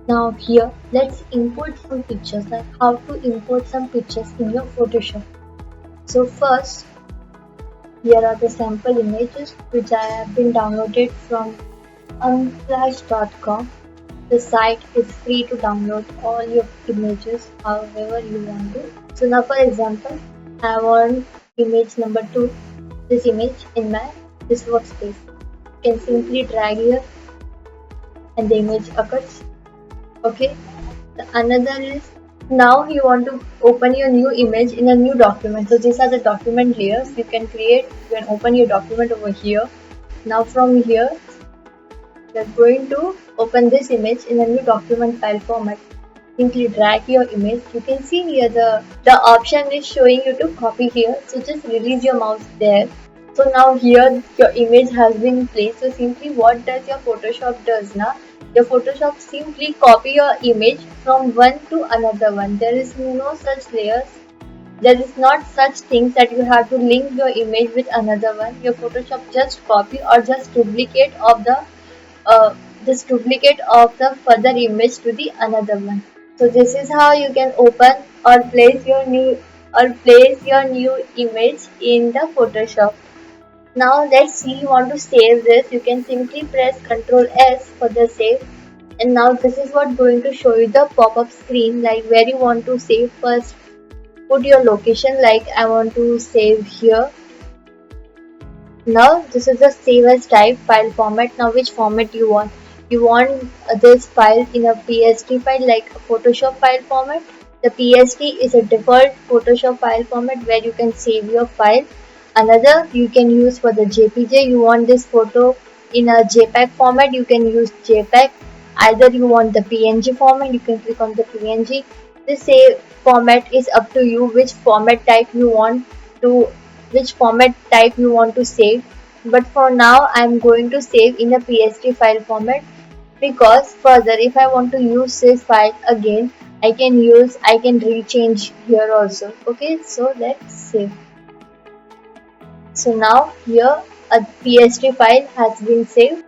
Now here, let's import some pictures, like how to import some pictures in your Photoshop. So first, here are the sample images which I have been downloaded from unsplash.com. The site is free to download all your images however you want to. So now for example, I want image number 2, this image in my this workspace. You can simply drag here and the image occurs. Okay. The another is now you want to open your new image in a new document. So these are the document layers you can create. You can open your document over here. Now from here, you're going to open this image in a new document file format. Simply drag your image. You can see here the option is showing you to copy here. So just release your mouse there. So now here your image has been placed. So simply what does your Photoshop does now? Your Photoshop simply copy your image from one to another one. There is no such layers. There is not such things that you have to link your image with another one. Your Photoshop just copy or just duplicate of the uh, further image to the another one. So this is how you can open or place your new image in the Photoshop. Now let's see, you want to save this. You can simply press Ctrl S for the save. And now this is what going to show you the pop-up screen, like where you want to save. First put your location, like I want to save here. Now this is the save as type file format. Now which format you want? You want this file in a PSD file, like a Photoshop file format. The PSD is a default Photoshop file format where you can save your file. Another you can use for the JPG. You want this photo in a JPEG format, you can use JPEG. Either you want the PNG format, you can click on the PNG. This save format is up to you, which format type you want to save. But for now I'm going to save in a PSD file format, because further if I want to use this file again, I can rechange here also. Okay, so let's save. So now here a PSD file has been saved.